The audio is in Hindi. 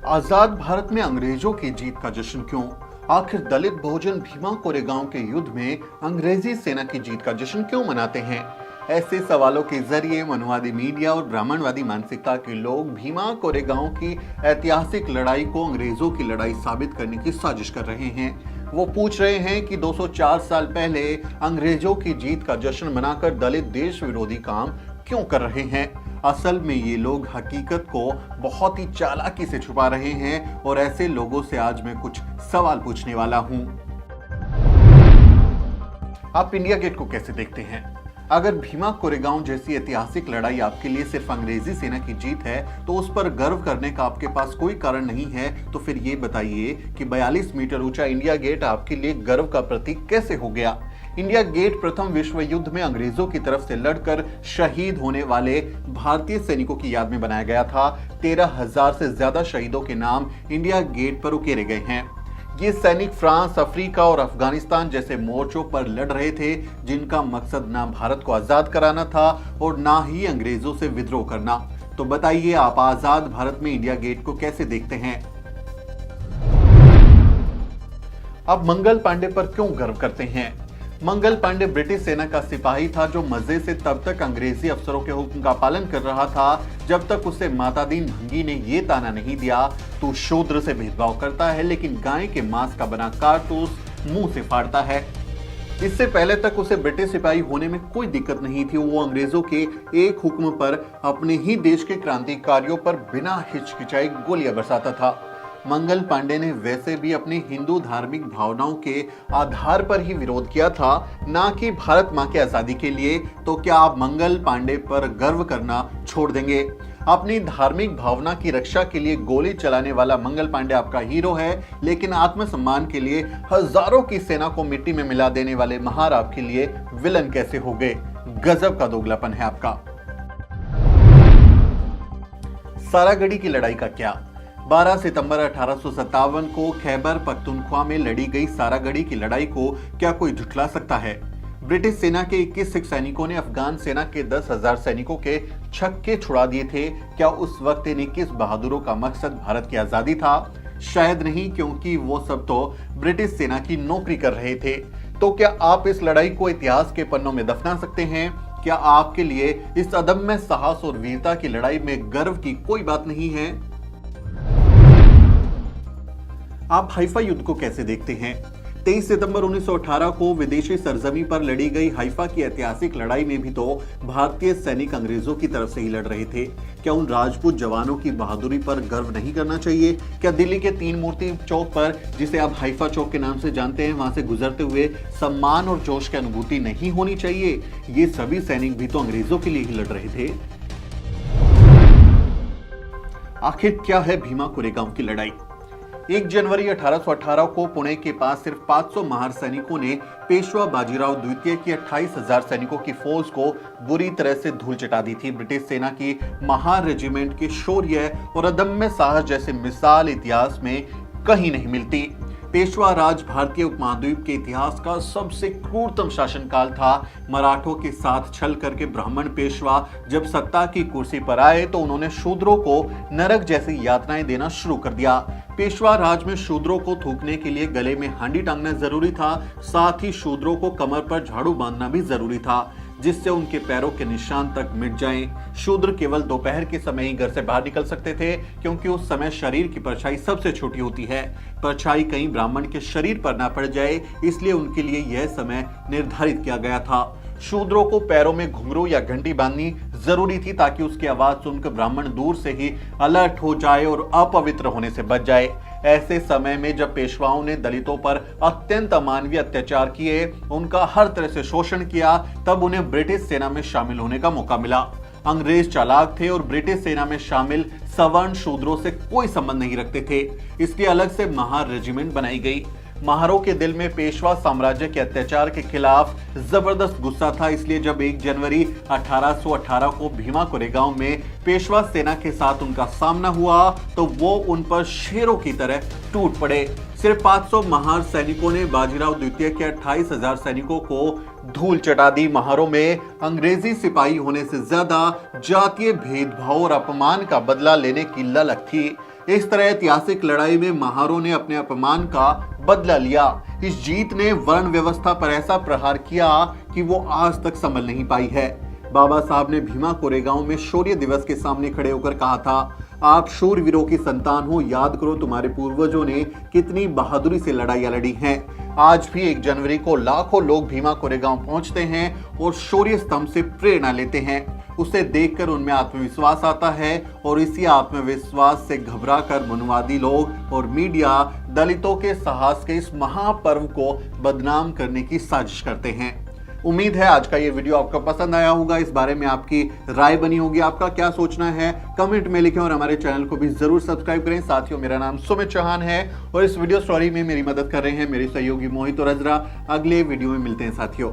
आजाद भारत में अंग्रेजों की जीत का जश्न क्यों? आखिर दलित बहुजन भीमा कोरेगांव के युद्ध में अंग्रेजी सेना की जीत का जश्न क्यों मनाते हैं? ऐसे सवालों के जरिए मनुवादी मीडिया और ब्राह्मणवादी मानसिकता के लोग भीमा कोरेगांव की ऐतिहासिक लड़ाई को अंग्रेजों की लड़ाई साबित करने की साजिश कर रहे हैं। वो पूछ रहे हैं कि 204 साल पहले अंग्रेजों की जीत का जश्न मनाकर दलित देश विरोधी काम क्यों कर रहे हैं। असल में ये लोग हकीकत को बहुत ही चालाकी से छुपा रहे हैं और ऐसे लोगों से आज मैं कुछ सवाल पूछने वाला हूं। आप इंडिया गेट को कैसे देखते हैं? अगर भीमा कोरेगांव जैसी ऐतिहासिक लड़ाई आपके लिए सिर्फ अंग्रेजी सेना की जीत है तो उस पर गर्व करने का आपके पास कोई कारण नहीं है, तो फिर ये बताइए कि 42 मीटर ऊंचा इंडिया गेट आपके लिए गर्व का प्रतीक कैसे हो गया? इंडिया गेट प्रथम विश्व युद्ध में अंग्रेजों की तरफ से लड़कर शहीद होने वाले भारतीय सैनिकों की याद में बनाया गया था। 13,000 से ज्यादा शहीदों के नाम इंडिया गेट पर उकेरे गए हैं। ये सैनिक फ्रांस, अफ्रीका और अफगानिस्तान जैसे मोर्चों पर लड़ रहे थे, जिनका मकसद ना भारत को आजाद कराना था और ना ही अंग्रेजों से विद्रोह करना। तो बताइए, आप आजाद भारत में इंडिया गेट को कैसे देखते हैं? आप मंगल पांडे पर क्यों गर्व करते हैं? मंगल पांडे ब्रिटिश सेना का सिपाही था जो मजे से तब तक अंग्रेजी अफसरों के हुक्म का पालन कर रहा था जब तक उसे मातादीन भंगी ने ये ताना नहीं दिया, तू शूद्र से भेदभाव करता है लेकिन गाय के मांस का बना कारतूस मुंह से फाड़ता है। इससे पहले तक उसे ब्रिटिश सिपाही होने में कोई दिक्कत नहीं थी। वो अंग्रेजों के एक हुक्म पर अपने ही देश के क्रांतिकारियों पर बिना हिचकिचाए गोलियां बरसाता था। मंगल पांडे ने वैसे भी अपनी हिंदू धार्मिक भावनाओं के आधार पर ही विरोध किया था, ना कि भारत मां की आजादी के लिए। तो क्या आप मंगल पांडे पर गर्व करना छोड़ देंगे? अपनी धार्मिक भावना की रक्षा के लिए गोली चलाने वाला मंगल पांडे आपका हीरो है, लेकिन आत्मसम्मान के लिए हजारों की सेना को मिट्टी में मिला देने वाले महार आपके लिए विलन कैसे हो गए? गजब का दोगलापन है आपका। सारागढ़ी की लड़ाई का क्या? 12 सितंबर 1857 को खैबर पख्तूनख्वा में लड़ी गई सारागढ़ी की लड़ाई को क्या कोई झुठला सकता है? ब्रिटिश सेना के 21 सिख सैनिकों ने अफगान सेना के 10,000 सैनिकों के छक्के छुड़ा दिए थे। क्या उस वक्त इन 21 बहादुरों का मकसद भारत की आजादी था? शायद नहीं, क्योंकि वो सब तो ब्रिटिश सेना की नौकरी कर रहे थे। तो क्या आप इस लड़ाई को इतिहास के पन्नों में दफना सकते हैं? क्या आपके लिए इस अदम्य साहस और वीरता की लड़ाई में गर्व की कोई बात नहीं है? आप हाइफा युद्ध को कैसे देखते हैं? 23 सितंबर 1918 को विदेशी सरजमी पर लड़ी गई हाइफा की ऐतिहासिक लड़ाई में भी तो भारतीय सैनिक अंग्रेजों की तरफ से ही लड़ रहे थे। क्या उन राजपूत जवानों की बहादुरी पर गर्व नहीं करना चाहिए? क्या दिल्ली के तीन मूर्ति चौक पर, जिसे आप हाइफा चौक के नाम से जानते हैं, वहां से गुजरते हुए सम्मान और जोश की अनुभूति नहीं होनी चाहिए? ये सभी सैनिक भी तो अंग्रेजों के लिए ही लड़ रहे थे। आखिर क्या है भीमा कोरेगांव की लड़ाई? 1 जनवरी 1818 को पुणे के पास सिर्फ 500 महार सैनिकों ने पेशवा बाजीराव द्वितीय की 28,000 सैनिकों की फौज को बुरी तरह से धूल चटा दी थी। ब्रिटिश सेना की महार रेजिमेंट के शौर्य और अदम्य साहस जैसे मिसाल इतिहास में कहीं नहीं मिलती। पेशवा राज भारतीय उपमहाद्वीप के इतिहास का सबसे क्रूरतम शासनकाल था। मराठों के साथ छल करके ब्राह्मण पेशवा जब सत्ता की कुर्सी पर आए तो उन्होंने शूद्रों को नरक जैसी यातनाएं देना शुरू कर दिया। पेशवा राज में शूद्रों को थूकने के लिए गले में हांडी टांगना जरूरी था, साथ ही शूद्रों को कमर पर झाड़ू बांधना भी जरूरी था, जिससे उनके पैरों के निशान तक मिट जाएं। शूद्र केवल दोपहर के समय ही घर से बाहर निकल सकते थे, क्योंकि उस समय शरीर की परछाई सबसे छोटी होती है। परछाई कहीं ब्राह्मण के शरीर पर ना पड़ जाए, इसलिए उनके लिए यह समय निर्धारित किया गया था। शूद्रों को पैरों में घुंघरू या घंटी बांधनी जरूरी थी, ताकि उसकी आवाज सुनकर ब्राह्मण दूर से ही अलर्ट हो जाए और अपवित्र होने से बच जाए। ऐसे समय में जब पेशवाओं ने दलितों पर अत्यंत अमानवीय अत्याचार किए, उनका हर तरह से शोषण किया, तब उन्हें ब्रिटिश सेना में शामिल होने का मौका मिला। अंग्रेज चालाक थे और ब्रिटिश सेना में शामिल सवर्ण शूद्रों से कोई संबंध नहीं रखते थे, इसलिए अलग से महार रेजिमेंट बनाई गई। महारों के दिल में पेशवा साम्राज्य के अत्याचार के खिलाफ जबरदस्त गुस्सा था, इसलिए जब 1 जनवरी 1818 को भीमा कोरेगांव में पेशवा सेना के साथ उनका सामना हुआ तो वो उन पर शेरों की तरह टूट पड़े। सिर्फ 500 महार सैनिकों ने बाजीराव द्वितीय के 28,000 सैनिकों को धूल चटा दी। महारों में अंग्रेजी सिपाही होने से ज्यादा जातीय भेदभाव और अपमान का बदला लेने की ललक थी। इस तरह ऐतिहासिक लड़ाई में महारों ने अपने अपमान का बदला लिया। इस जीत ने वर्ण व्यवस्था पर ऐसा प्रहार किया कि वो आज तक संभल नहीं पाई है। बाबा साहब ने भीमा कोरेगांव में शौर्य दिवस के सामने खड़े होकर कहा था, आप शूरवीरों की संतान हो, याद करो तुम्हारे पूर्वजों ने कितनी बहादुरी से लड़ाइयां लड़ी हैं। आज भी 1 जनवरी को लाखों लोग भीमा कोरेगांव पहुंचते हैं और शौर्य स्तंभ से प्रेरणा लेते हैं। उसे देखकर उनमें आत्मविश्वास आता है और इसी आत्मविश्वास से घबराकर मनुवादी लोग और मीडिया दलितों के साहस के इस महापर्व को बदनाम करने की साजिश करते हैं। उम्मीद है आज का ये वीडियो आपको पसंद आया होगा। इस बारे में आपकी राय बनी होगी, आपका क्या सोचना है कमेंट में लिखें और हमारे चैनल को भी जरूर सब्सक्राइब करें। साथियों, मेरा नाम सुमित चौहान है और इस वीडियो स्टोरी में मेरी मदद कर रहे हैं मेरे सहयोगी मोहित और अजरा। अगले वीडियो में मिलते हैं साथियों।